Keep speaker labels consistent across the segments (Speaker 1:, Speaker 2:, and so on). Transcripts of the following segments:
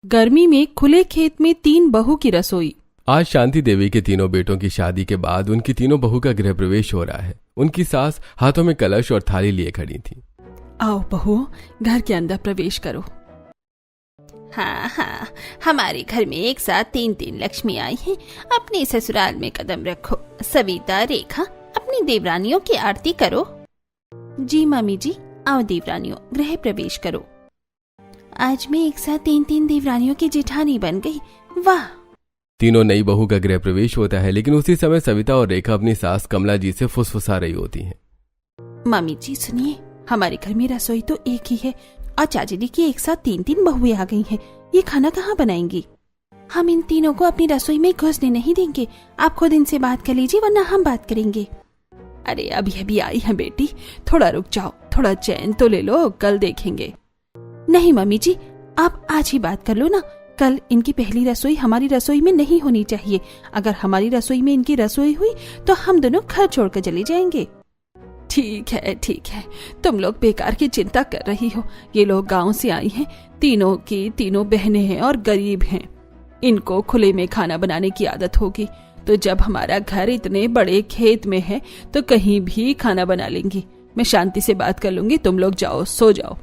Speaker 1: गर्मी में खुले खेत में 3 बहू की रसोई।
Speaker 2: आज शांति देवी के तीनों बेटों की शादी के बाद उनकी तीनों बहू का गृह प्रवेश हो रहा है। उनकी सास हाथों में कलश और थाली लिए खड़ी थी।
Speaker 1: आओ बहू, घर के अंदर प्रवेश करो।
Speaker 3: हाँ, हमारे घर में एक साथ 3 लक्ष्मी आई हैं। अपने ससुराल में कदम रखो। सविता, रेखा, अपनी देवरानियों की आरती करो। जी मम्मी जी, आओ देवरानियों, गृह प्रवेश करो। आज मैं एक साथ 3 देवरानियों की जेठानी बन गई। वाह।
Speaker 2: तीनों नई बहू का गृह प्रवेश होता है, लेकिन उसी समय सविता और रेखा अपनी सास कमला जी से फुसफुसा रही होती हैं।
Speaker 1: मम्मी जी सुनिए, हमारे घर में रसोई तो एक ही है और चाची जी की एक साथ 3 बहुएं आ गई हैं। ये खाना कहाँ बनाएंगी? हम इन तीनों को अपनी रसोई में घुसने नहीं देंगे। आप खुद इनसे बात कर लीजिए, वरना हम बात करेंगे। अरे अभी अभी आई है बेटी, थोड़ा रुक जाओ, थोड़ा चैन तो ले लो, कल देखेंगे। नहीं मम्मी जी, आप आज ही बात कर लो ना। कल इनकी पहली रसोई हमारी रसोई में नहीं होनी चाहिए। अगर हमारी रसोई में इनकी रसोई हुई तो हम दोनों घर छोड़कर चले जाएंगे। ठीक है, तुम लोग बेकार की चिंता कर रही हो। ये लोग गांव से आई हैं, तीनों की तीनों बहनें हैं और गरीब हैं। इनको खुले में खाना बनाने की आदत होगी, तो जब हमारा घर इतने बड़े खेत में है तो कहीं भी खाना बना लेंगी। मैं शांति से बात कर लूंगी, तुम लोग जाओ, सो जाओ।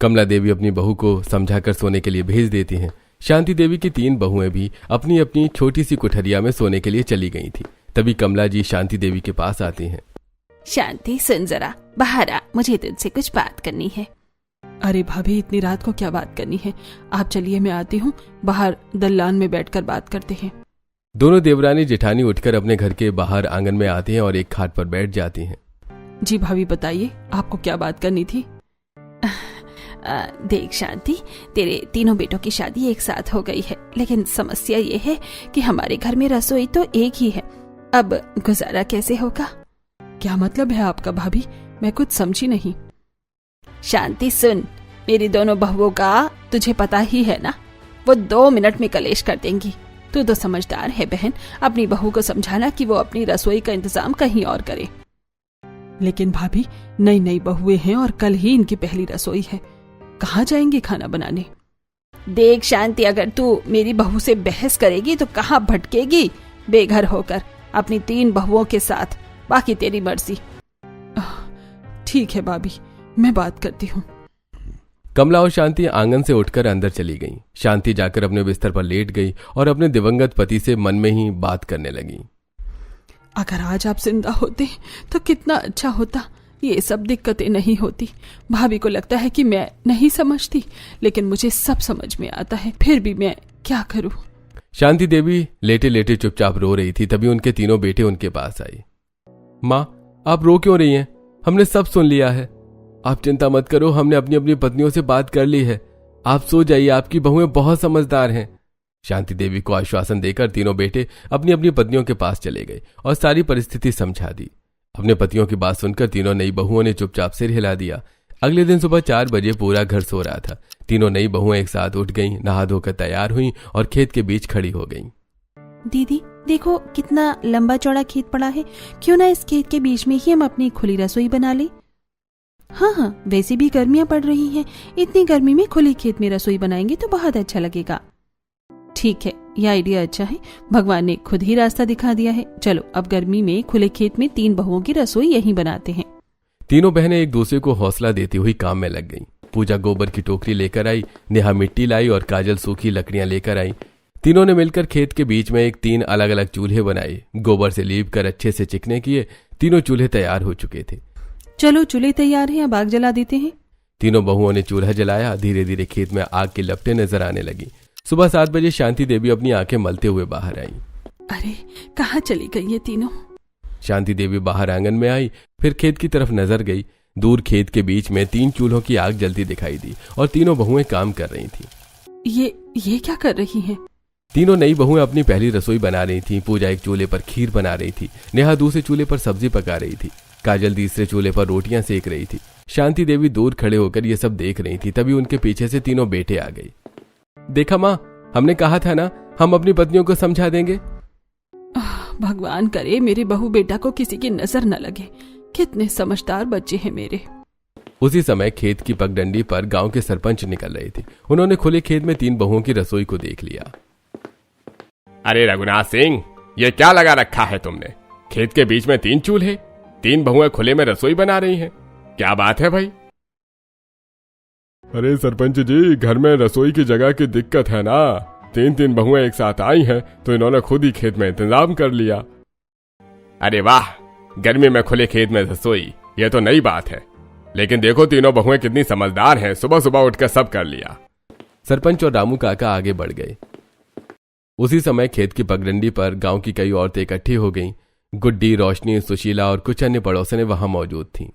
Speaker 2: कमला देवी अपनी बहू को समझाकर सोने के लिए भेज देती हैं। शांति देवी की 3 बहुएं भी अपनी अपनी छोटी सी कुठरिया में सोने के लिए चली गई थी। तभी कमला जी शांति देवी के पास आती हैं।
Speaker 3: शांति, सुन जरा, बाहर आ, मुझे तुझसे कुछ बात करनी है।
Speaker 1: अरे भाभी, इतनी रात को क्या बात करनी है? आप चलिए, मैं आती हूँ। बाहर दल्लान में बैठकर बात करते हैं।
Speaker 2: दोनों देवरानी जेठानी उठकर अपने घर के बाहर आंगन में आती हैं और एक खाट पर बैठ जाती हैं।
Speaker 1: जी भाभी बताइए, आपको क्या बात करनी थी?
Speaker 3: देख शांति, तेरे तीनों बेटों की शादी एक साथ हो गई है, लेकिन समस्या ये है कि हमारे घर में रसोई तो एक ही है। अब गुजारा कैसे होगा?
Speaker 1: क्या मतलब है आपका भाभी? मैं कुछ समझी नहीं।
Speaker 3: शांति सुन, मेरी दोनों बहुओं का तुझे पता ही है ना, वो 2 मिनट में कलेश कर देंगी।
Speaker 1: तू तो समझदार है बहन, अपनी बहू को समझाना कि वो अपनी रसोई का इंतजाम कहीं और करे। लेकिन भाभी, नई बहुएं हैं और कल ही इनकी पहली रसोई है, कहाँ जाएंगे खाना बनाने?
Speaker 3: देख शांति, अगर तू मेरी बहू से बहस करेगी तो कहाँ भटकेगी बेघर होकर अपनी 3 बहुओं के साथ। बाकी तेरी मर्जी।
Speaker 1: ठीक है भाभी, मैं बात करती हूँ।
Speaker 2: कमला और शांति आंगन से उठकर अंदर चली गईं। शांति जाकर अपने बिस्तर पर लेट गई और अपने दिवंगत पति से मन में ही बात करने लगी।
Speaker 1: अगर आज आप जिंदा होते तो कितना अच्छा होता। ये सब दिक्कतें नहीं होती। भाभी को लगता है कि मैं नहीं समझती, लेकिन मुझे सब समझ में आता है। फिर भी मैं क्या करूं?
Speaker 2: शांति देवी लेटे लेटे चुपचाप रो रही थी। तभी उनके तीनों बेटे उनके पास आए। माँ, आप रो क्यों रही हैं? हमने सब सुन लिया है। आप चिंता मत करो, हमने अपनी अपनी पत्नियों से बात कर ली है। आप सो जाइए, आपकी बहुएं बहुत समझदार हैं। शांति देवी को आश्वासन देकर तीनों बेटे अपनी अपनी पत्नियों के पास चले गए और सारी परिस्थिति समझा दी। अपने पतियों की बात सुनकर तीनों नई बहुओं ने चुपचाप सिर हिला दिया। अगले दिन सुबह 4 बजे पूरा घर सो रहा था। तीनों नई बहुएं एक साथ उठ गईं, नहा धोकर तैयार हुईं और खेत के बीच खड़ी हो गईं।
Speaker 1: दीदी देखो, कितना लंबा चौड़ा खेत पड़ा है। क्यों ना इस खेत के बीच में ही हम अपनी खुली रसोई बना लें? हाँ, वैसे भी गर्मियां पड़ रही हैं। इतनी गर्मी में खुली खेत में रसोई बनाएंगे तो बहुत अच्छा लगेगा। ठीक है, यह आइडिया अच्छा है। भगवान ने खुद ही रास्ता दिखा दिया है। चलो, अब गर्मी में खुले खेत में 3 बहुओं की रसोई यहीं बनाते हैं।
Speaker 2: तीनों बहनें एक दूसरे को हौसला देती हुई काम में लग गईं। पूजा गोबर की टोकरी लेकर आई, नेहा मिट्टी लाई और काजल सूखी लकड़ियां लेकर आई। तीनों ने मिलकर खेत के बीच में 3 अलग अलग चूल्हे बनाए। गोबर से लीप कर अच्छे से चिकने किए। तीनों चूल्हे तैयार हो चुके थे।
Speaker 1: चलो, चूल्हे तैयार हैं, अब आग जला देते हैं।
Speaker 2: तीनों बहुओं ने चूल्हा जलाया। धीरे धीरे खेत में आग की लपटें नजर आने लगी। सुबह 7 बजे शांति देवी अपनी आंखें मलते हुए बाहर आई।
Speaker 1: अरे, कहाँ चली गई ये तीनों?
Speaker 2: शांति देवी बाहर आंगन में आई, फिर खेत की तरफ नजर गई। दूर खेत के बीच में 3 चूल्हों की आग जलती दिखाई दी और तीनों बहुएं काम कर रही थी।
Speaker 1: ये क्या कर रही हैं?
Speaker 2: तीनों नई बहुएं अपनी पहली रसोई बना रही थी। पूजा एक चूल्हे पर खीर बना रही थी। नेहा दूसरे चूल्हे पर सब्जी पका रही थी। काजल तीसरे चूल्हे पर रोटियां सेक रही थी। शांति देवी दूर खड़े होकर ये सब देख रही थी। तभी उनके पीछे से तीनों बेटे आ गए। देखा माँ, हमने कहा था ना, हम अपनी पत्नियों को समझा देंगे।
Speaker 1: भगवान करे मेरे बहू बेटा को किसी की नजर न लगे। कितने समझदार बच्चे हैं मेरे।
Speaker 2: उसी समय खेत की पगडंडी पर गांव के सरपंच निकल रहे थे। उन्होंने खुले खेत में 3 बहुओं की रसोई को देख लिया।
Speaker 4: अरे रघुनाथ सिंह, ये क्या लगा रखा है तुमने? खेत के बीच में 3 चूल्हे, 3 बहुएं खुले में रसोई बना रही हैं। क्या बात है भाई?
Speaker 5: अरे सरपंच जी, घर में रसोई की जगह की दिक्कत है ना। 3 बहुएं एक साथ आई हैं तो इन्होंने खुद ही खेत में इंतजाम कर लिया।
Speaker 4: अरे वाह, गर्मी में खुले खेत में रसोई, यह तो नई बात है। लेकिन देखो तीनों बहुएं कितनी समझदार हैं, सुबह सुबह उठकर सब कर लिया।
Speaker 2: सरपंच और रामू काका आगे बढ़ गए। उसी समय खेत की पगडंडी पर गांव की कई औरतें इकट्ठी हो गईं। गुड्डी, रोशनी, सुशीला और कुछ अन्य पड़ोसनें वहां मौजूद थीं।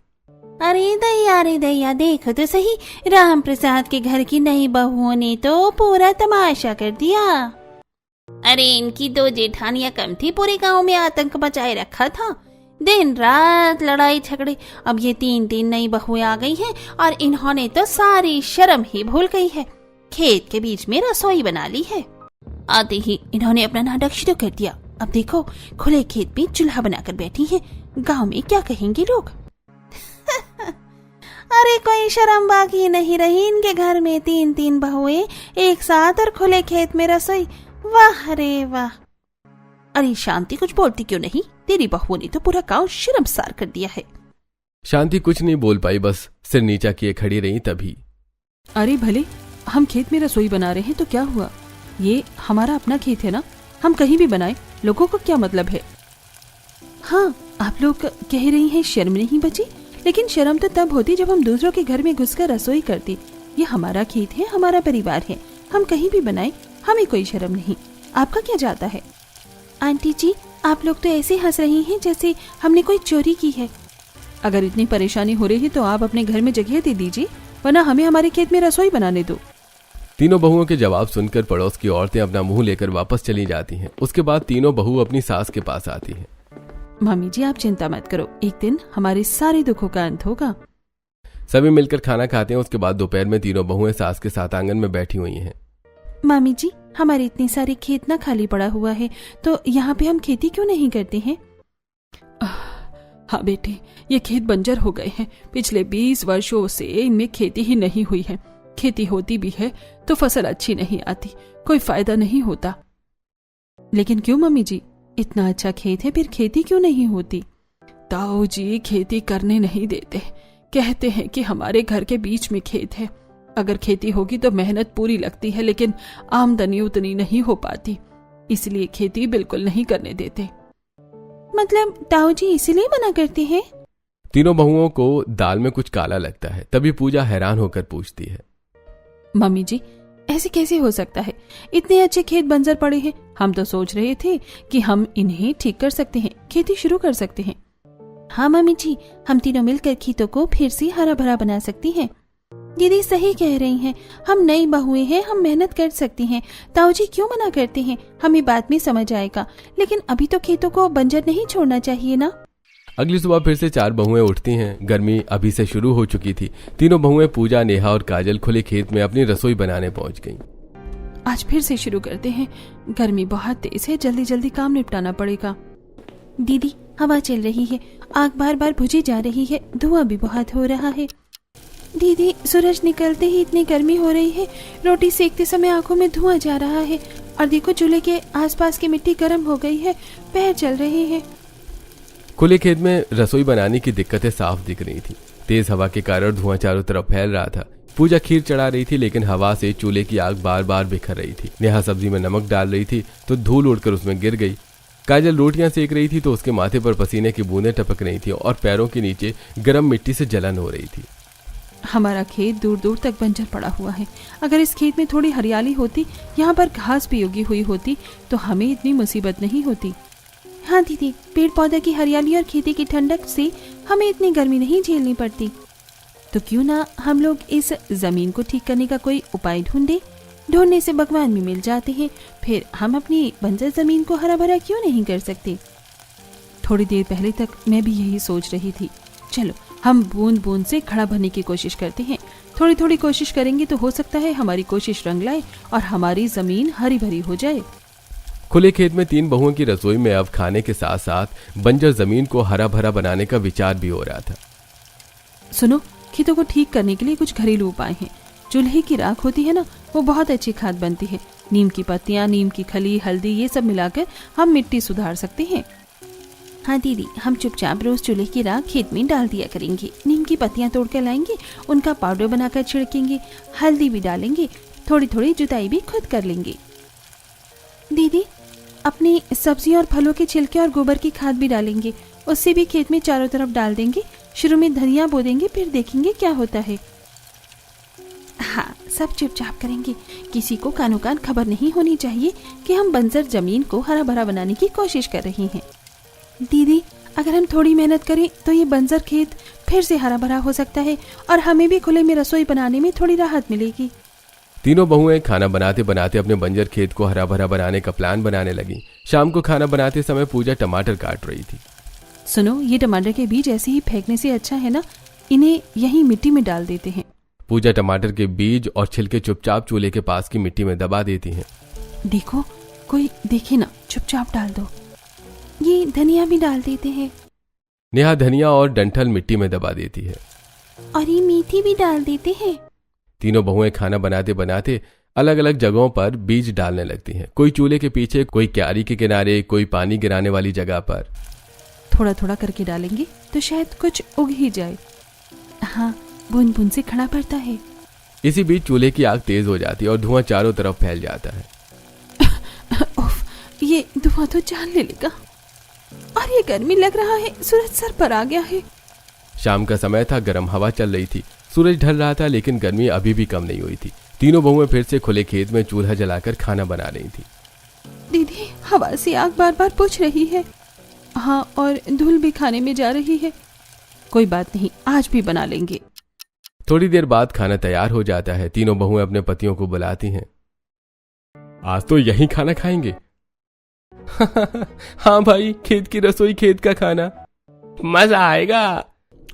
Speaker 3: अरे दैया, देखो तो सही, राम प्रसाद के घर की नई बहुओं ने तो पूरा तमाशा कर दिया। अरे इनकी 2 जेठानियां कम थी, पूरे गांव में आतंक मचाए रखा था। दिन रात लड़ाई झगड़े। अब ये 3 नई बहुएं आ गई हैं और इन्होंने तो सारी शर्म ही भूल गई है। खेत के बीच में रसोई बना ली है। आते ही इन्होंने अपना नाटक शुरू कर दिया। अब देखो, खुले खेत में चूल्हा बनाकर बैठी हैं। गांव में क्या कहेंगे लोग? अरे कोई शर्म बाकी नहीं रही इनके घर में। 3 बहुएं एक साथ और खुले खेत में रसोई। वाह रे वाह। अरे शांति, कुछ बोलती क्यों नहीं? तेरी बहुओं ने तो पूरा गांव शर्मसार कर दिया है।
Speaker 2: शांति कुछ नहीं बोल पाई, बस सिर नीचा किए खड़ी रही। तभी
Speaker 1: अरे भले, हम खेत में रसोई बना रहे हैं तो क्या हुआ? ये हमारा अपना खेत है ना, हम कहीं भी बनाए, लोगों को क्या मतलब है? हाँ, आप लोग कह रही हैं शर्म नहीं बची, लेकिन शर्म तो तब होती जब हम दूसरों के घर में घुसकर रसोई करते। ये हमारा खेत है, हमारा परिवार है, हम कहीं भी बनाए, हमें कोई शर्म नहीं। आपका क्या जाता है? आंटी जी, आप लोग तो ऐसे हंस रही हैं जैसे हमने कोई चोरी की है। अगर इतनी परेशानी हो रही है तो आप अपने घर में जगह दे दीजिए, वरना हमें हमारे खेत में रसोई बनाने दो।
Speaker 2: तीनों बहुओं के जवाब सुनकर पड़ोस की औरतें अपना मुंह लेकर वापस चली जाती हैं। उसके बाद तीनों बहू अपनी सास के पास आती हैं।
Speaker 1: मम्मी जी, आप चिंता मत करो, एक दिन हमारे सारे दुखों का अंत होगा।
Speaker 2: सभी मिलकर खाना खाते हैं। उसके बाद दोपहर में तीनों बहुएं सास के साथ आंगन में बैठी हुई हैं।
Speaker 1: मामी जी, हमारे इतने सारे खेत ना खाली पड़ा हुआ है, तो यहाँ पे हम खेती क्यों नहीं करते हैं? हाँ बेटे, ये खेत बंजर हो गए हैं। पिछले 20 वर्षों से इनमें खेती ही नहीं हुई है। खेती होती भी है तो फसल अच्छी नहीं आती, कोई फायदा नहीं होता। लेकिन क्यों मम्मी जी, इतना अच्छा खेत है, फिर खेती क्यों नहीं होती? ताऊ जी खेती करने नहीं देते, कहते हैं कि हमारे घर के बीच में खेत है, अगर खेती होगी तो मेहनत पूरी लगती है, लेकिन आमदनी उतनी नहीं हो पाती, इसलिए खेती बिल्कुल नहीं करने देते। मतलब ताऊ जी इसीलिए मना करते हैं?
Speaker 2: तीनों बहुओं को दाल में कुछ काला लगता है। तभी पूजा हैरान होकर पूछती है,
Speaker 1: मम्मी जी, ऐसे कैसे हो सकता है? इतने अच्छे खेत बंजर पड़े हैं, हम तो सोच रहे थे कि हम इन्हें ठीक कर सकते हैं, खेती शुरू कर सकते हैं। हाँ मम्मी जी, हम तीनों मिलकर खेतों को फिर से हरा भरा बना सकती हैं। दीदी सही कह रही हैं, हम नई बहुएं हैं, हम मेहनत कर सकती हैं। ताऊ जी क्यों मना करते हैं? हमें बाद में समझ आएगा, लेकिन अभी तो खेतों को बंजर नहीं छोड़ना चाहिए ना।
Speaker 2: अगली सुबह फिर से 4 बहुएं उठती हैं। गर्मी अभी से शुरू हो चुकी थी। तीनों बहुएं पूजा, नेहा और काजल खुले खेत में अपनी रसोई बनाने पहुंच गईं।
Speaker 1: आज फिर से शुरू करते हैं, गर्मी बहुत तेज है, जल्दी जल्दी काम निपटाना पड़ेगा। दीदी हवा चल रही है, आग बार बार बुझी जा रही है, धुआं भी बहुत हो रहा है। दीदी सूरज निकलते ही इतनी गर्मी हो रही है, रोटी सेकते समय आंखों में धुआं जा रहा है, और देखो चूल्हे के आसपास की मिट्टी गर्म हो गई है, पैर चल रहे हैं।
Speaker 2: खुले खेत में रसोई बनाने की दिक्कतें साफ दिख रही थी। तेज हवा के कारण धुआं चारों तरफ फैल रहा था। पूजा खीर चढ़ा रही थी, लेकिन हवा से चूल्हे की आग बार बार बिखर रही थी। नेहा सब्जी में नमक डाल रही थी तो धूल उड़कर उसमें गिर गई। काजल रोटियां सेक रही थी तो उसके माथे पर पसीने की बूंदें टपक रही थी और पैरों के नीचे गर्म मिट्टी से जलन हो रही थी।
Speaker 1: हमारा खेत दूर दूर तक बंजर पड़ा हुआ है। अगर इस खेत में थोड़ी हरियाली होती, यहाँ पर घास भी उगी हुई होती, तो हमें इतनी मुसीबत नहीं होती। हाँ दीदी, पेड़ पौधे की हरियाली और खेती की ठंडक से हमें इतनी गर्मी नहीं झेलनी पड़ती। तो क्यों ना हम लोग इस जमीन को ठीक करने का कोई उपाय ढूंढने से भगवान भी मिल जाते हैं। फिर हम अपनी बंजर जमीन को हरा भरा क्यों नहीं कर सकते? थोड़ी देर पहले तक मैं भी यही सोच रही थी। चलो हम बूंद बूंद से घड़ा भरने की कोशिश करते हैं। थोड़ी थोड़ी कोशिश करेंगे तो हो सकता है हमारी कोशिश रंग लाए और हमारी जमीन हरी भरी हो जाए।
Speaker 2: खुले खेत में 3 बहुओं की रसोई में अब खाने के साथ साथ बंजर जमीन को हरा भरा बनाने का विचार भी हो रहा था।
Speaker 1: सुनो, खेतों को ठीक करने के लिए कुछ घरेलू उपाय हैं। चूल्हे की राख होती है ना, वो बहुत अच्छी खाद बनती है। नीम की पत्तियां, नीम की खली, हल्दी, ये सब मिलाकर हम मिट्टी सुधार सकते हैं।
Speaker 3: हाँ दीदी, हम चुपचाप रोज चूल्हे की राख खेत में डाल दिया करेंगे। नीम की पत्तियां तोड़ कर लाएंगे, उनका पाउडर बनाकर छिड़केंगे, हल्दी भी डालेंगे, थोड़ी थोड़ी जुताई भी खुद कर लेंगे।
Speaker 1: दीदी, अपनी सब्जी और फलों के छिलके और गोबर की खाद भी डालेंगे, उससे भी खेत में चारों तरफ डाल देंगे। शुरू में धनिया बो देंगे, फिर देखेंगे क्या होता है।
Speaker 3: हाँ, सब चुपचाप करेंगे। किसी को कानो कान खबर नहीं होनी चाहिए कि हम बंजर जमीन को हरा भरा बनाने की कोशिश कर रहे हैं।
Speaker 1: दीदी, अगर हम थोड़ी मेहनत करें तो ये बंजर खेत फिर से हरा भरा हो सकता है और हमें भी खुले में रसोई बनाने में थोड़ी राहत मिलेगी।
Speaker 2: तीनों बहुएं खाना बनाते बनाते अपने बंजर खेत को हरा भरा बनाने का प्लान बनाने लगी। शाम को खाना बनाते समय पूजा टमाटर काट रही थी।
Speaker 1: सुनो, ये टमाटर के बीज ऐसे ही फेंकने से अच्छा है ना, इन्हें यहीं मिट्टी में डाल देते हैं।
Speaker 2: पूजा टमाटर के बीज और छिलके चुपचाप चूल्हे के पास की मिट्टी में दबा देती हैं।
Speaker 1: देखो, कोई देखे ना, चुपचाप डाल दो। ये धनिया भी डाल देते हैं।
Speaker 2: नेहा धनिया और डंठल मिट्टी में दबा देती है।
Speaker 3: और ये मेथी भी डाल देते हैं।
Speaker 2: तीनों बहुएं खाना बनाते बनाते अलग अलग जगहों पर बीज डालने लगती हैं। कोई चूल्हे के पीछे, कोई क्यारी के किनारे, कोई पानी गिराने वाली जगह पर।
Speaker 1: थोड़ा थोड़ा करके डालेंगे तो शायद कुछ उग ही जाए। हाँ, बूंद बूंद से खड़ा पड़ता है।
Speaker 2: इसी बीच चूल्हे की आग तेज हो जाती है और धुआं चारों तरफ फैल जाता है।
Speaker 1: उफ, ये धुआं तो जान ले लेगा। और ये गर्मी लग रहा है, सूरज सर पर आ गया है।
Speaker 2: शाम का समय था, गर्म हवा चल रही थी। सूरज ढल रहा था लेकिन गर्मी अभी भी कम नहीं हुई थी। तीनों बहुएं फिर से खुले खेत में चूल्हा जलाकर खाना बना रही थी।
Speaker 1: दीदी, हवा से आग बार बार बुझ रही है। हाँ, और धूल भी खाने में जा रही है। कोई बात नहीं, आज भी बना लेंगे।
Speaker 2: थोड़ी देर बाद खाना तैयार हो जाता है। तीनों बहुएं अपने पतियों को बुलाती हैं।
Speaker 5: आज तो यहीं खाना खाएंगे।
Speaker 2: हाँ भाई, खेत की रसोई, खेत का खाना, मजा आएगा।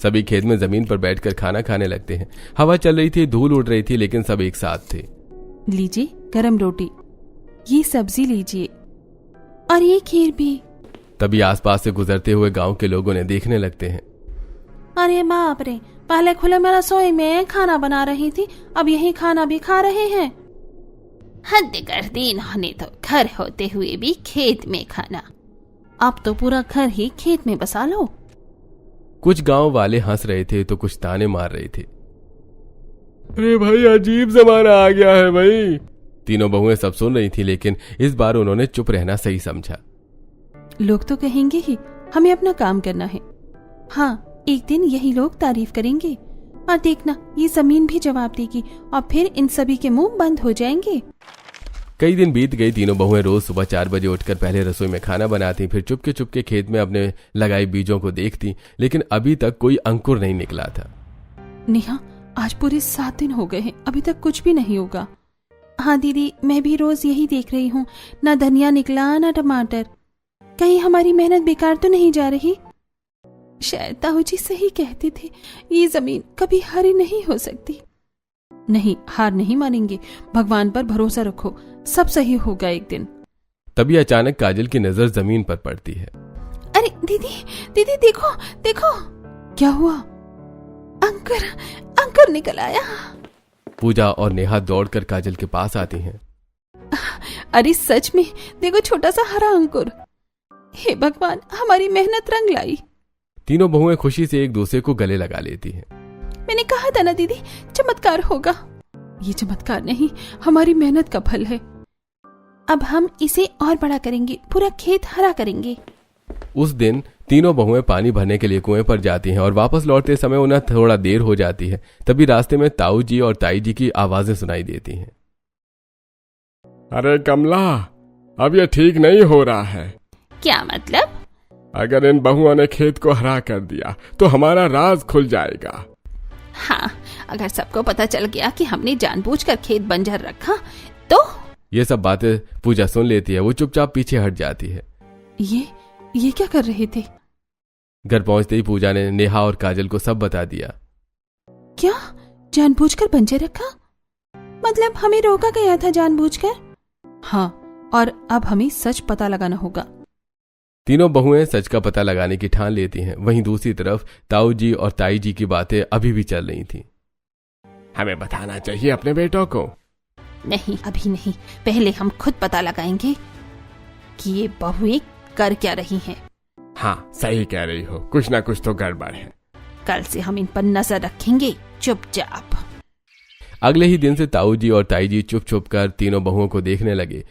Speaker 2: सभी खेत में जमीन पर बैठकर खाना खाने लगते हैं। हवा चल रही थी, धूल उड़ रही थी, लेकिन सब एक साथ थे।
Speaker 1: लीजिए गरम रोटी, ये सब्जी लीजिए, और ये खीर भी।
Speaker 2: तभी आसपास से गुजरते हुए गांव के लोगों ने देखने लगते हैं।
Speaker 1: अरे बाप रे, पहले खुले में रसोई में खाना बना रही थी, अब यही खाना भी खा रहे हैं।
Speaker 3: हद कर दी इन्होंने तो, घर होते हुए भी खेत में खाना।
Speaker 1: अब तो पूरा घर ही खेत में बसा लो।
Speaker 2: कुछ गांव वाले हंस रहे थे तो कुछ ताने मार रहे थे।
Speaker 5: अरे भाई, अजीब जमाना आ गया है भाई।
Speaker 2: तीनों बहुएं सब सुन रही थी, लेकिन इस बार उन्होंने चुप रहना सही समझा।
Speaker 1: लोग तो कहेंगे ही, हमें अपना काम करना है। हाँ, एक दिन यही लोग तारीफ करेंगे, और देखना ये जमीन भी जवाब देगी, और फिर इन सभी के मुंह बंद हो जाएंगे।
Speaker 2: कई दिन बीत गई। तीनों बहुएं रोज सुबह 4 बजे उठकर पहले रसोई में खाना बनाती, फिर चुपके चुपके खेत में अपने लगाई बीजों को देखती, लेकिन अभी तक कोई अंकुर नहीं निकला था।
Speaker 1: नेहा, आज पूरे 7 दिन हो गए हैं, अभी तक कुछ भी नहीं होगा। हाँ दीदी, मैं भी रोज यही देख रही हूँ, ना धनिया निकला ना टमाटर। कहीं हमारी मेहनत बेकार तो नहीं जा रही? शायद ताऊ जी सही कहते थे, ये जमीन कभी हरी नहीं हो सकती। नहीं, हार नहीं मानेंगे, भगवान पर भरोसा रखो, सब सही होगा एक दिन।
Speaker 2: तभी अचानक काजल की नजर जमीन पर पड़ती है।
Speaker 1: अरे दीदी, दीदी देखो देखो। क्या हुआ? अंकुर निकल आया।
Speaker 2: पूजा और नेहा दौड़कर काजल के पास आती हैं।
Speaker 1: अरे सच में, देखो छोटा सा हरा अंकुर। हे भगवान, हमारी मेहनत रंग लाई।
Speaker 2: तीनों बहुएं खुशी से एक दूसरे को गले लगा लेती हैं।
Speaker 1: मैंने कहा था ना दीदी, चमत्कार होगा। ये चमत्कार नहीं, हमारी मेहनत का फल है। अब हम इसे और बड़ा करेंगे, पूरा खेत हरा करेंगे।
Speaker 2: उस दिन तीनों बहुएं पानी भरने के लिए कुएं पर जाती हैं और वापस लौटते समय उन्हें थोड़ा देर हो जाती है। तभी रास्ते में ताऊ जी और ताई जी की आवाजें सुनाई देती हैं।
Speaker 5: अरे कमला, अब ये ठीक नहीं हो रहा है।
Speaker 3: क्या मतलब?
Speaker 5: अगर इन बहुओं ने खेत को हरा कर दिया तो हमारा राज खुल जाएगा।
Speaker 3: हाँ, अगर सबको पता चल गया कि हमने जानबूझकर खेत बंजर रखा तो।
Speaker 2: ये सब बातें पूजा सुन लेती है। वो चुपचाप पीछे हट जाती है।
Speaker 1: ये क्या कर रहे थे?
Speaker 2: घर पहुंचते ही पूजा ने नेहा और काजल को सब बता दिया।
Speaker 1: क्या जानबूझकर बंजर रखा? मतलब हमें रोका गया था जानबूझकर? हाँ, और अब हमें सच पता लगाना होगा।
Speaker 2: तीनों बहुएं सच का पता लगाने की ठान लेती हैं। वहीं दूसरी तरफ ताऊ जी और ताई जी की बातें अभी भी चल रही थीं।
Speaker 4: हमें बताना चाहिए अपने बेटों को।
Speaker 3: नहीं, अभी नहीं, पहले हम खुद पता लगाएंगे कि ये बहुएं कर क्या रही हैं।
Speaker 4: हाँ, सही कह रही हो, कुछ ना कुछ तो गड़बड़ है।
Speaker 3: कल से हम इन पर नजर रखेंगे चुपचाप।
Speaker 2: अगले ही दिन से ताऊ जी और ताई जी चुप चुप कर तीनों बहुओं को देखने लगे।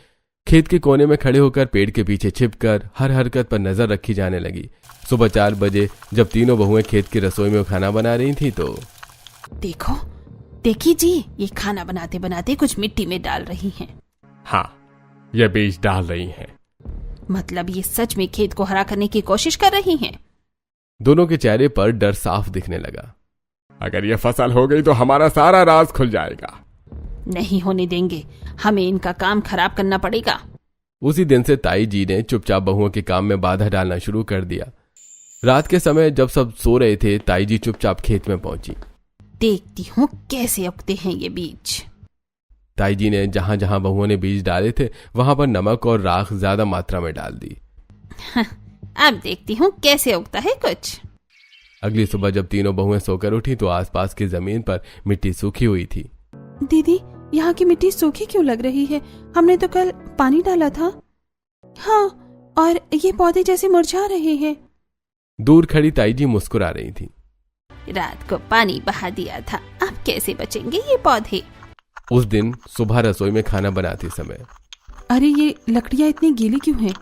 Speaker 2: खेत के कोने में खड़े होकर पेड़ के पीछे छिपकर हर हरकत पर नजर रखी जाने लगी। सुबह 4 बजे जब तीनों बहुएं खेत की रसोई में खाना बना रही थी तो
Speaker 3: देखिए जी, ये खाना बनाते बनाते कुछ मिट्टी में डाल रही हैं।
Speaker 4: हाँ, ये बीज डाल रही हैं।
Speaker 3: मतलब ये सच में खेत को हरा करने की कोशिश कर रही हैं।
Speaker 2: दोनों के चेहरे पर डर साफ दिखने लगा।
Speaker 4: अगर ये फसल हो गई तो हमारा सारा राज खुल जाएगा।
Speaker 3: नहीं होने देंगे, हमें इनका काम खराब करना पड़ेगा।
Speaker 2: उसी दिन से ताई जी ने चुपचाप बहुओं के काम में बाधा डालना शुरू कर दिया। रात के समय जब सब सो रहे थे, ताई जी चुपचाप खेत में पहुंची।
Speaker 3: देखती हूँ कैसे उगते हैं ये बीज।
Speaker 2: ताई जी ने जहां जहां बहुओं ने बीज डाले थे वहां पर नमक और राख ज्यादा मात्रा में डाल दी।
Speaker 3: अब देखती हूँ कैसे उगता है कुछ।
Speaker 2: अगली सुबह जब तीनों बहुएं सोकर उठी तो आसपास की जमीन पर मिट्टी सूखी हुई थी।
Speaker 1: दीदी, यहाँ की मिट्टी सूखी क्यों लग रही है? हमने तो कल पानी डाला था। हाँ, और ये पौधे जैसे मुरझा रहे हैं।
Speaker 2: दूर खड़ी ताई जी मुस्कुरा रही थी।
Speaker 3: रात को पानी बहा दिया था, अब कैसे बचेंगे ये पौधे।
Speaker 2: उस दिन सुबह रसोई में खाना बनाते समय
Speaker 1: अरे ये लकड़ियाँ इतनी गीली क्यों हैं?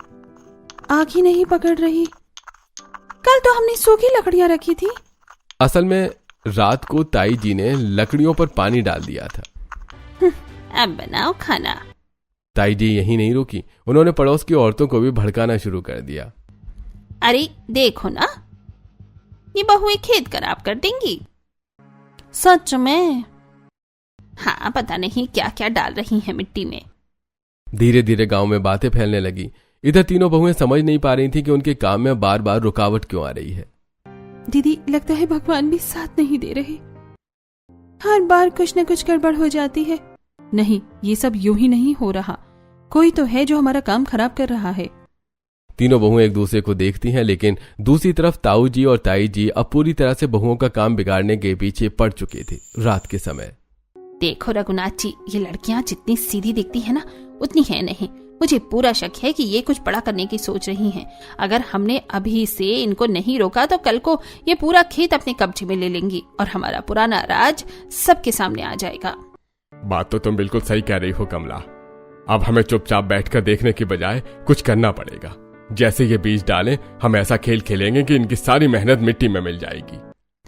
Speaker 1: आग ही नहीं पकड़ रही। कल तो हमने सूखी लकड़ियाँ रखी थी।
Speaker 2: असल में रात को ताई जी ने लकड़ियों पर पानी डाल दिया था।
Speaker 3: अब बनाओ खाना।
Speaker 2: ताई जी यहीं नहीं रुकी, उन्होंने पड़ोस की औरतों को भी भड़काना शुरू कर दिया।
Speaker 3: अरे देखो ना, ये बहुएं खेत खराब कर देंगी।
Speaker 1: सच में?
Speaker 3: हाँ, पता नहीं क्या क्या डाल रही हैं मिट्टी में।
Speaker 2: धीरे धीरे गांव में बातें फैलने लगी। इधर तीनों बहुएं समझ नहीं पा रही थी कि उनके काम में बार बार रुकावट क्यों आ रही है।
Speaker 1: दीदी, लगता है भगवान भी साथ नहीं दे रहे। हर बार कुछ न कुछ गड़बड़ हो जाती है। नहीं, ये सब यूं ही नहीं हो रहा। कोई तो है जो हमारा काम खराब कर रहा है।
Speaker 2: तीनों बहुएं एक दूसरे को देखती हैं, लेकिन दूसरी तरफ ताऊ जी और ताई जी अब पूरी तरह से बहुओं का काम बिगाड़ने के पीछे पड़ चुके थे। रात के समय
Speaker 3: देखो रघुनाथ जी, ये लड़कियां जितनी सीधी दिखती है ना, उतनी है नहीं। मुझे पूरा शक है कि ये कुछ बड़ा करने की सोच रही हैं। अगर हमने अभी से इनको नहीं रोका तो कल को ये पूरा खेत अपने कब्जे में ले लेंगी और हमारा पुराना राज सबके सामने आ जाएगा।
Speaker 4: बात तो तुम बिल्कुल सही कह रही हो कमला। अब हमें चुपचाप बैठकर देखने की बजाय कुछ करना पड़ेगा। जैसे ये बीज डालें, हम ऐसा खेल खेलेंगे कि इनकी सारी मेहनत मिट्टी में मिल जाएगी।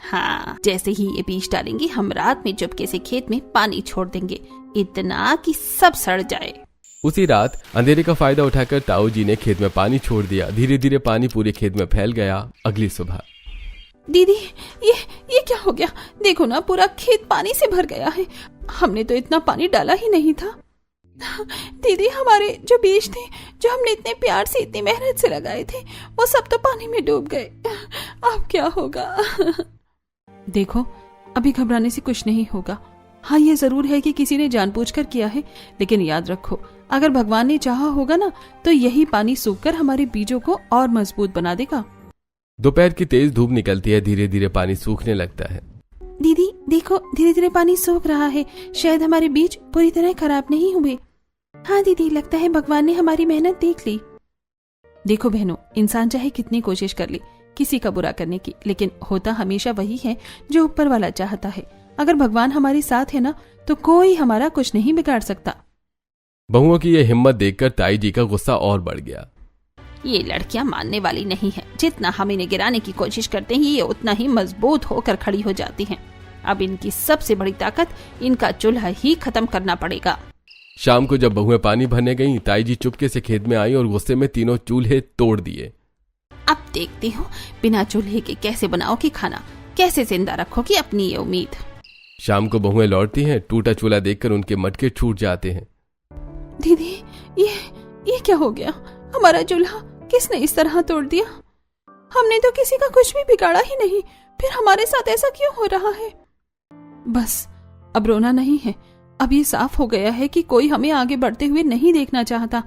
Speaker 3: हाँ, जैसे ही ये बीज डालेंगे, हम रात में चुपके से खेत में पानी छोड़ देंगे, इतना कि सब सड़ जाए।
Speaker 2: उसी रात अंधेरे का फायदा उठाकर ताऊ जी ने खेत में पानी छोड़ दिया। धीरे धीरे पानी पूरे खेत में फैल गया। अगली सुबह
Speaker 1: दीदी, ये क्या हो गया? देखो ना, पूरा खेत पानी से भर गया है। हमने तो इतना पानी डाला ही नहीं था। दीदी, हमारे जो बीज थे, जो हमने इतने प्यार से इतनी मेहनत से लगाए थे, वो सब तो पानी में डूब गए। अब क्या होगा? देखो, अभी घबराने से कुछ नहीं होगा। हाँ, ये जरूर है कि किसी ने जानबूझकर किया है, लेकिन याद रखो, अगर भगवान ने चाहा होगा ना, तो यही पानी सूखकर हमारे बीजों को और मजबूत बना देगा।
Speaker 2: दोपहर की तेज धूप निकलती है। धीरे धीरे पानी सूखने लगता है।
Speaker 1: दीदी देखो, धीरे धीरे पानी सूख रहा है। शायद हमारे बीज पूरी तरह खराब नहीं हुए। हाँ दीदी, लगता है भगवान ने हमारी मेहनत देख ली। देखो बहनों, इंसान चाहे कितनी कोशिश कर ले किसी का बुरा करने की, लेकिन होता हमेशा वही है जो ऊपर वाला चाहता है। अगर भगवान हमारे साथ है ना, तो कोई हमारा कुछ नहीं बिगाड़ सकता।
Speaker 2: बहुओं की यह हिम्मत देखकर ताई जी का गुस्सा और बढ़ गया।
Speaker 3: ये लड़कियां मानने वाली नहीं है। जितना हम इन्हें गिराने की कोशिश करते हैं, ये उतना ही मजबूत होकर खड़ी हो जाती हैं। अब इनकी सबसे बड़ी ताकत इनका चूल्हा ही खत्म करना पड़ेगा।
Speaker 2: शाम को जब बहुएं पानी भरने गईं, ताई जी चुपके से खेत में आई और गुस्से में तीनों चूल्हे तोड़ दिए।
Speaker 3: अब देखती हूँ बिना चूल्हे के कैसे बनाओगी खाना, कैसे जिंदा रखोगी अपनी ये उम्मीद।
Speaker 2: शाम को बहुएं लौटती हैं। टूटा चूल्हा देखकर उनके मटके छूट जाते हैं।
Speaker 1: दीदी, ये क्या हो गया? हमारा चूल्हा किसने इस तरह तोड़ दिया? हमने तो किसी का कुछ भी बिगाड़ा ही नहीं, फिर हमारे साथ ऐसा क्यों हो रहा है? बस अब रोना नहीं है। अब ये साफ हो गया है कि कोई हमें आगे बढ़ते हुए नहीं देखना चाहता,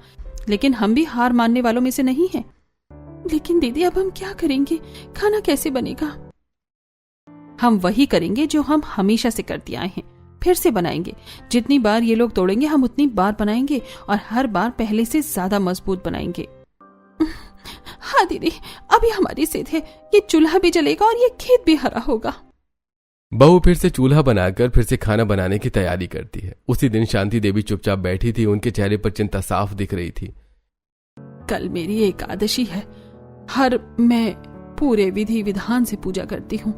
Speaker 1: लेकिन हम भी हार मानने वालों में से नहीं हैं। लेकिन दीदी अब हम क्या करेंगे? खाना कैसे बनेगा? हम वही करेंगे जो हम हमेशा से करते आए हैं, फिर से बनाएंगे। जितनी बार ये लोग तोड़ेंगे हम उतनी बार बनाएंगे और हर बार पहले से ज्यादा मजबूत बनाएंगे। हाँ दीदी, अभी हमारी जिद है, ये चूल्हा भी जलेगा और ये खेत भी हरा होगा।
Speaker 2: बहू फिर से चूल्हा बनाकर फिर से खाना बनाने की तैयारी करती है। उसी दिन शांति देवी चुपचाप बैठी थी, उनके चेहरे पर चिंता साफ दिख रही थी।
Speaker 1: कल मेरी एकादशी है। मैं पूरे विधि विधान से पूजा करती हूँ,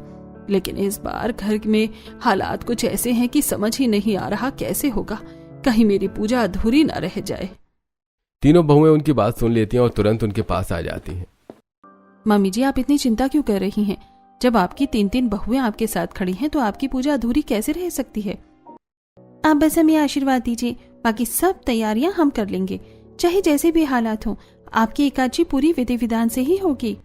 Speaker 1: लेकिन इस बार घर में हालात कुछ ऐसे हैं कि समझ ही नहीं आ रहा कैसे होगा। कहीं मेरी पूजा अधूरी ना रह जाए।
Speaker 2: तीनों बहुएं उनकी बात सुन लेती हैं और तुरंत उनके पास आ जाती हैं।
Speaker 1: मम्मी जी, आप इतनी चिंता क्यों कर रही हैं? जब आपकी 3 बहुएं आपके साथ खड़ी हैं तो आपकी पूजा अधूरी कैसे रह सकती है? आप बस हमें आशीर्वाद दीजिए, बाकी सब तैयारियां हम कर लेंगे, चाहे जैसे भी हालात हो। आपकी एकादशी पूरी विधि विधान से ही होगी।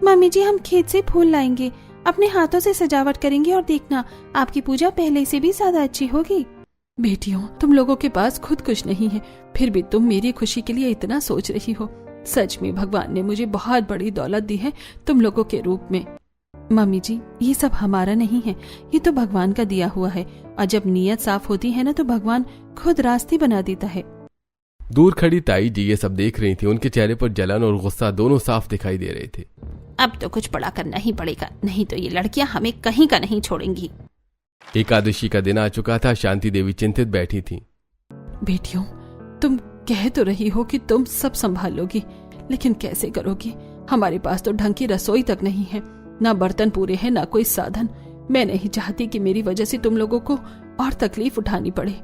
Speaker 1: मम्मी जी, हम खेत से फूल लाएंगे, अपने हाथों से सजावट करेंगे और देखना आपकी पूजा पहले से भी ज्यादा अच्छी होगी। बेटियों, तुम लोगों के पास खुद कुछ नहीं है, फिर भी तुम मेरी खुशी के लिए इतना सोच रही हो। सच में भगवान ने मुझे बहुत बड़ी दौलत दी है तुम लोगों के रूप में। मम्मी जी, ये सब हमारा नहीं है, ये तो भगवान का दिया हुआ है, और जब नीयत साफ होती है ना तो भगवान खुद रास्ते बना देता है।
Speaker 2: दूर खड़ी ताई जी ये सब देख रही थी। उनके चेहरे पर जलन और गुस्सा दोनों साफ दिखाई दे रहे थे।
Speaker 3: अब तो कुछ बड़ा करना ही पड़ेगा, नहीं तो ये लड़कियां हमें कहीं का नहीं छोड़ेंगी।
Speaker 2: एकादशी का दिन आ चुका था। शांति देवी चिंतित बैठी थी।
Speaker 1: बेटियों, तुम कह तो रही हो कि तुम सब संभाल लोगी, लेकिन कैसे करोगी? हमारे पास तो ढंग की रसोई तक नहीं है, ना बर्तन पूरे हैं, ना कोई साधन। मैं नहीं चाहती कि मेरी वजह से तुम लोगों को और तकलीफ उठानी पड़े।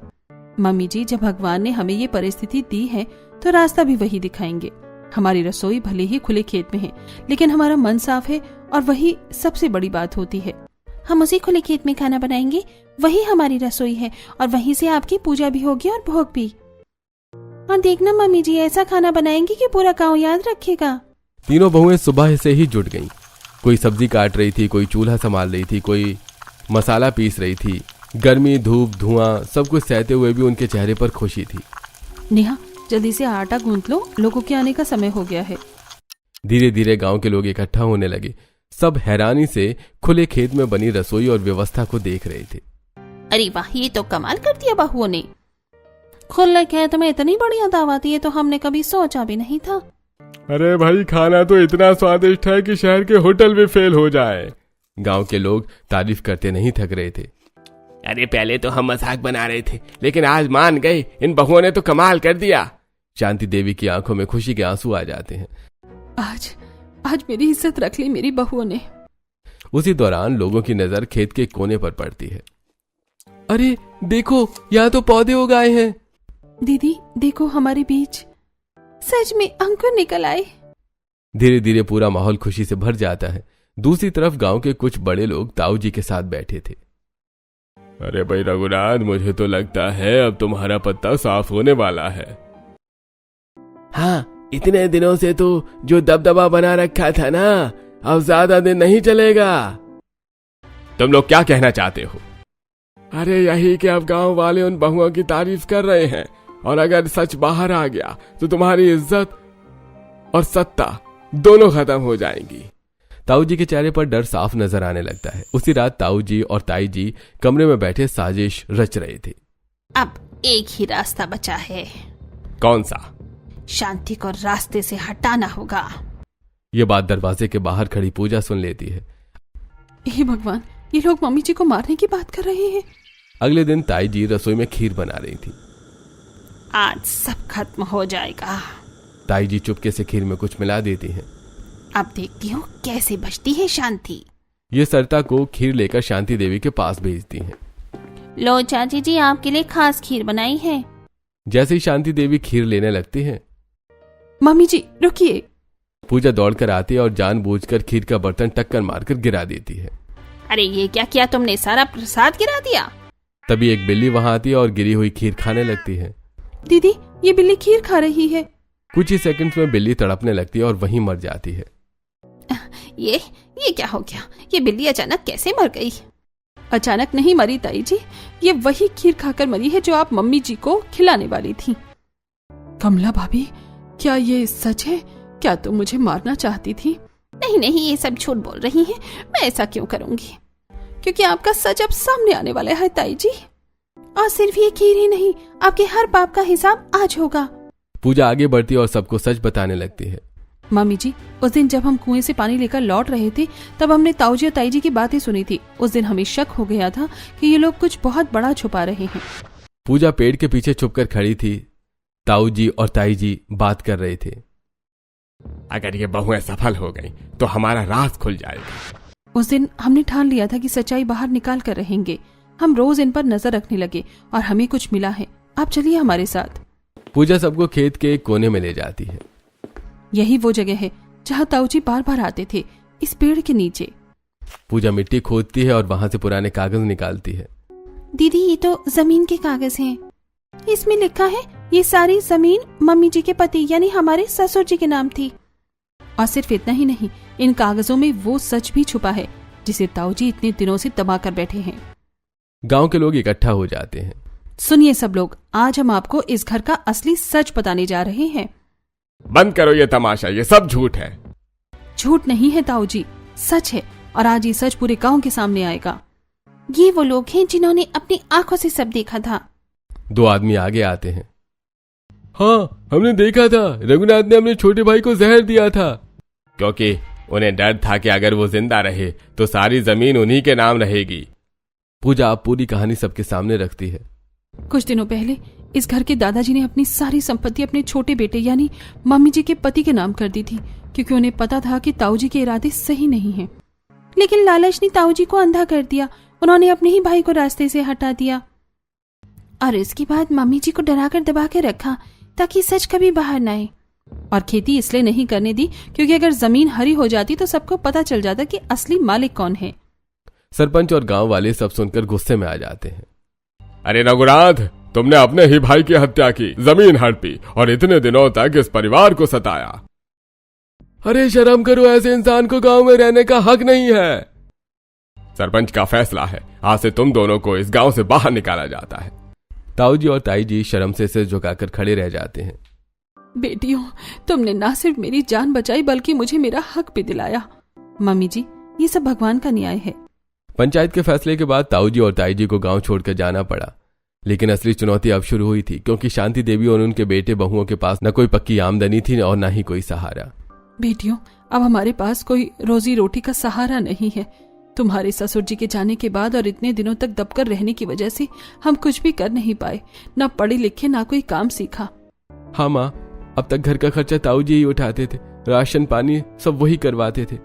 Speaker 1: मम्मी जी, जब भगवान ने हमें ये परिस्थिति दी है तो रास्ता भी वही दिखाएंगे। हमारी रसोई भले ही खुले खेत में है, लेकिन हमारा मन साफ है और वही सबसे बड़ी बात होती है।
Speaker 3: हम उसी खुले खेत में खाना बनाएंगे, वही हमारी रसोई है, और वहीं से आपकी पूजा भी होगी और भोग भी। और देखना मम्मी जी, ऐसा खाना बनाएंगे कि पूरा गांव याद रखेगा।
Speaker 2: तीनों बहुएं सुबह से ही जुट गईं। कोई सब्जी काट रही थी, कोई चूल्हा संभाल रही थी, कोई मसाला पीस रही थी। गर्मी, धूप, धुआं सब कुछ सहते हुए भी उनके चेहरे पर खुशी थी।
Speaker 1: नेहा, जल्दी से आटा गूंथ लो, लोगों के आने का समय हो गया है।
Speaker 2: धीरे धीरे गांव के लोग इकट्ठा होने लगे। सब हैरानी से खुले खेत में बनी रसोई और व्यवस्था को देख रहे थे।
Speaker 3: अरे वाह, ये तो कमाल कर दिया बहुओं ने।
Speaker 1: खुले खेत में इतनी बढ़िया दावत, ये तो हमने कभी सोचा भी नहीं था।
Speaker 5: अरे भाई, खाना तो इतना स्वादिष्ट है कि शहर के होटल भी फेल हो जाए।
Speaker 2: गांव के लोग तारीफ करते नहीं थक रहे थे।
Speaker 4: अरे पहले तो हम मजाक बना रहे थे, लेकिन आज मान गए, इन बहुओं ने तो कमाल कर दिया।
Speaker 2: शांति देवी की आंखों में खुशी के आंसू आ जाते हैं।
Speaker 1: आज मेरी इज्जत रख ली मेरी बहुओं ने।
Speaker 2: उसी दौरान लोगों की नजर खेत के कोने पर पड़ती है। अरे देखो, यहाँ तो पौधे उगाए हैं।
Speaker 1: दीदी देखो, हमारे बीच सच में अंकुर निकल आए।
Speaker 2: धीरे धीरे पूरा माहौल खुशी से भर जाता है। दूसरी तरफ गांव के कुछ बड़े लोग ताऊ जी के साथ बैठे थे।
Speaker 5: अरे भाई रघुनाथ, मुझे तो लगता है अब तुम्हारा पत्ता साफ होने वाला है।
Speaker 2: हाँ, इतने दिनों से तो जो दबदबा बना रखा था ना, अब ज्यादा दिन नहीं चलेगा।
Speaker 5: तुम लोग क्या कहना चाहते हो? अरे यही कि अब गांव वाले उन बहुओं की तारीफ कर रहे हैं, और अगर सच बाहर आ गया तो तुम्हारी इज्जत और सत्ता दोनों खत्म हो जाएंगी।
Speaker 2: ताऊ जी के चेहरे पर डर साफ नजर आने लगता है। उसी रात ताऊ जी और ताई जी कमरे में बैठे साजिश रच रहे थे।
Speaker 3: अब एक ही रास्ता बचा है।
Speaker 5: कौन सा?
Speaker 3: शांति को रास्ते से हटाना होगा।
Speaker 2: ये बात दरवाजे के बाहर खड़ी पूजा सुन लेती है।
Speaker 1: हे भगवान, ये लोग मम्मी जी को मारने की बात कर रहे हैं।
Speaker 2: अगले दिन ताई जी रसोई में खीर बना रही थी।
Speaker 3: आज सब खत्म हो जाएगा।
Speaker 2: ताई जी चुपके से खीर में कुछ मिला देती हैं।
Speaker 3: अब देखती हूँ कैसे बचती है शांति।
Speaker 2: ये सरता को खीर लेकर शांति देवी के पास भेजती हैं।
Speaker 3: लो चाची जी, आपके लिए खास खीर बनाई है।
Speaker 2: जैसे ही शांति देवी खीर लेने लगती है,
Speaker 1: मम्मी जी रुकिए।
Speaker 2: पूजा दौड़कर आती है और जानबूझकर खीर का बर्तन टक्कर मारकर गिरा देती है।
Speaker 3: अरे ये क्या किया तुमने, सारा प्रसाद गिरा दिया।
Speaker 2: तभी एक बिल्ली वहां आती है और गिरी हुई खीर खाने लगती है।
Speaker 1: दीदी, ये बिल्ली खीर खा रही है।
Speaker 2: कुछ ही सेकंड्स में बिल्ली तड़पने लगती है और वहीं मर जाती है।
Speaker 3: ये क्या हो गया? ये बिल्ली अचानक कैसे मर गई?
Speaker 1: अचानक नहीं मरी ताई जी, ये वही खीर खाकर मरी है जो आप मम्मी जी को खिलाने वाली थी। कमला भाभी, क्या ये सच है क्या तुम मुझे मारना चाहती थी?
Speaker 3: नहीं नहीं, ये सब झूठ बोल रही हैं। मैं ऐसा क्यों करूंगी?
Speaker 1: क्योंकि आपका सच अब सामने आने वाला है ताई जी। और सिर्फ ये खीर ही नहीं, आपके हर पाप का हिसाब आज होगा।
Speaker 2: पूजा आगे बढ़ती और सबको सच बताने लगती है।
Speaker 1: मम्मी जी, उस दिन जब हम कुएं से पानी लेकर लौट रहे थे तब हमने ताऊ जी और ताई जी की बातें सुनी थी। उस दिन हमें शक हो गया था कि ये लोग कुछ बहुत बड़ा छुपा रहे हैं।
Speaker 2: पूजा पेड़ के पीछे छुपकर खड़ी थी। ताऊ जी और ताई जी बात कर रहे थे।
Speaker 5: अगर ये बहुएं सफल हो गई तो हमारा राज खुल जाएगा।
Speaker 1: उस दिन हमने ठान लिया था कि सच्चाई बाहर निकाल कर रहेंगे। हम रोज इन पर नजर रखने लगे और हमें कुछ मिला है। आप चलिए हमारे साथ।
Speaker 2: पूजा सबको खेत के एक कोने में ले जाती है।
Speaker 1: यही वो जगह है जहाँ ताऊ जी बार बार आते थे, इस पेड़ के नीचे।
Speaker 2: पूजा मिट्टी खोदती है और वहां से पुराने कागज निकालती है।
Speaker 3: दीदी, ये तो जमीन के कागज हैं।
Speaker 1: इसमें लिखा है ये सारी जमीन मम्मी जी के पति यानी हमारे ससुर जी के नाम थी। और सिर्फ इतना ही नहीं, इन कागजों में वो सच भी छुपा है जिसे ताऊ जी इतने दिनों से दबा कर बैठे हैं।
Speaker 2: गांव के लोग इकट्ठा हो जाते हैं।
Speaker 1: सुनिए सब लोग, आज हम आपको इस घर का असली सच बताने जा रहे हैं।
Speaker 5: बंद करो ये तमाशा, ये सब झूठ है।
Speaker 1: झूठ नहीं है ताऊ जी, सच है। और आज ये सच पूरे गांव के सामने आएगा।
Speaker 3: ये वो लोग हैं जिन्होंने अपनी आंखों से सब देखा था।
Speaker 2: 2 आदमी आगे आते हैं। हाँ, हमने देखा था। रघुनाथ ने अपने छोटे भाई को जहर दिया था,
Speaker 5: क्योंकि उन्हें डर था कि अगर वो जिंदा रहे तो सारी जमीन उन्हीं के नाम रहेगी।
Speaker 2: पूजा आप पूरी कहानी सबके सामने रखती है।
Speaker 1: कुछ दिनों पहले इस घर के दादाजी ने अपनी सारी संपत्ति अपने छोटे बेटे यानी मम्मी जी के पति के नाम कर दी थी, क्योंकि उन्हें पता था कि ताऊ जी के इरादे सही नहीं हैं।
Speaker 3: लेकिन लालच ने ताऊ जी को अंधा कर दिया। उन्होंने अपने ही भाई को रास्ते से हटा दिया और इसके बाद मम्मी जी को डरा कर दबा के रखा ताकि सच कभी बाहर न आए।
Speaker 1: और खेती इसलिए नहीं करने दी क्योंकि अगर जमीन हरी हो जाती तो सबको पता चल जाता कि असली मालिक कौन है।
Speaker 2: सरपंच और गांव वाले सब सुनकर गुस्से में आ जाते हैं।
Speaker 5: अरे रघुनाथ, तुमने अपने ही भाई की हत्या की, जमीन हड़पी और इतने दिनों तक इस परिवार को सताया।
Speaker 2: अरे शर्म करो, ऐसे इंसान को गांव में रहने का हक नहीं है।
Speaker 5: सरपंच का फैसला है, आज से तुम दोनों को इस गांव से बाहर निकाला जाता है।
Speaker 2: ताऊ जी और ताई जी शर्म से सिर झुकाकर खड़े रह जाते हैं।
Speaker 1: बेटियों, तुमने ना सिर्फ मेरी जान बचाई बल्कि मुझे मेरा हक भी दिलाया। मम्मी जी, ये सब भगवान का न्याय है।
Speaker 2: पंचायत के फैसले के बाद ताऊ जी और ताई जी को गांव छोड़कर जाना पड़ा। लेकिन असली चुनौती अब शुरू हुई थी, क्योंकि शांति देवी और उनके बेटे बहुओं के पास न कोई पक्की आमदनी थी और न ही कोई सहारा।
Speaker 1: बेटियों, अब हमारे पास कोई रोजी रोटी का सहारा नहीं है। तुम्हारे ससुर जी के जाने के बाद और इतने दिनों तक दबकर रहने की वजह से हम कुछ भी कर नहीं पाए। न पढ़े लिखे, ना कोई काम सीखा।
Speaker 2: हाँ माँ, अब तक घर का खर्चा ताऊ जी ही उठाते थे, राशन पानी सब वही करवाते थे।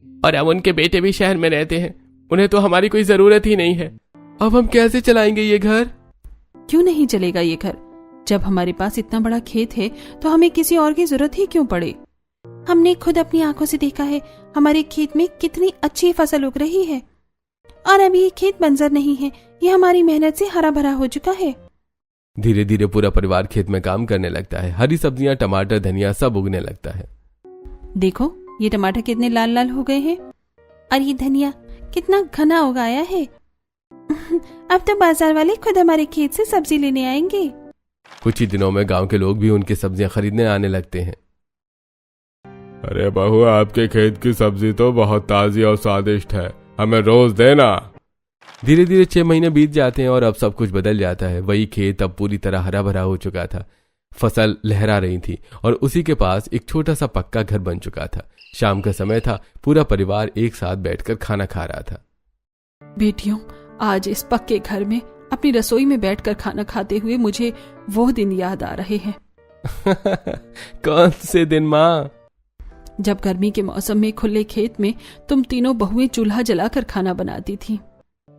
Speaker 5: और अब उनके बेटे भी शहर में रहते हैं, उन्हें तो हमारी कोई जरूरत ही नहीं है।
Speaker 2: अब हम कैसे चलाएंगे ये घर?
Speaker 1: क्यों नहीं चलेगा ये घर? जब हमारे पास इतना बड़ा खेत है तो हमें किसी और की जरूरत ही क्यों पड़े?
Speaker 3: हमने खुद अपनी आंखों से देखा है हमारे खेत में कितनी अच्छी फसल उग रही है और अब ये खेत बंजर नहीं है, ये हमारी मेहनत से हरा भरा हो चुका है।
Speaker 2: धीरे धीरे पूरा परिवार खेत में काम करने लगता है। हरी सब्जियां, टमाटर, धनिया सब उगने लगता है।
Speaker 1: देखो, ये टमाटर कितने लाल लाल हो गए हैं
Speaker 3: और ये धनिया कितना घना उगाया है। अब तो बाजार वाले खुद हमारे खेत से सब्जी लेने आएंगे।
Speaker 2: कुछ ही दिनों में गांव के लोग भी उनकी सब्जियां खरीदने आने लगते हैं।
Speaker 5: अरे बहू, आपके खेत की सब्जी तो बहुत ताजी और स्वादिष्ट है, हमें रोज देना।
Speaker 2: धीरे धीरे 6 महीने बीत जाते हैं और अब सब कुछ बदल जाता है। वही खेत अब पूरी तरह हरा भरा हो चुका था। फसल लहरा रही थी और उसी के पास एक छोटा सा पक्का घर बन चुका था। शाम का समय था, पूरा परिवार एक साथ बैठकर खाना खा रहा था।
Speaker 1: बेटियों, आज इस पक्के घर में अपनी रसोई में बैठकर खाना खाते हुए मुझे वो दिन याद आ रहे हैं।
Speaker 2: कौन से दिन माँ?
Speaker 1: जब गर्मी के मौसम में खुले खेत में तुम तीनों बहुएं चूल्हा जलाकर खाना बनाती थी।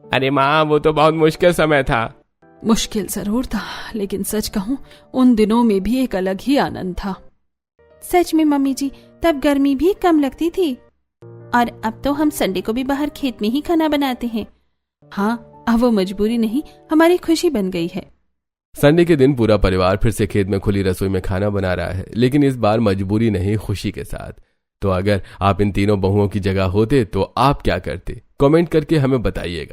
Speaker 5: अरे माँ, वो तो बहुत मुश्किल समय था।
Speaker 1: मुश्किल जरूर था, लेकिन सच कहूँ उन दिनों में भी एक अलग ही आनंद था।
Speaker 3: सच में मम्मी जी, तब गर्मी भी कम लगती थी और अब तो हम संडे को भी बाहर खेत में ही खाना बनाते हैं।
Speaker 1: हाँ, अब वो मजबूरी नहीं, हमारी खुशी बन गई है।
Speaker 2: संडे के दिन पूरा परिवार फिर से खेत में खुली रसोई में खाना बना रहा है, लेकिन इस बार मजबूरी नहीं, खुशी के साथ। तो अगर आप इन तीनों बहुओं की जगह होते तो आप क्या करते? कमेंट करके हमें बताइएगा।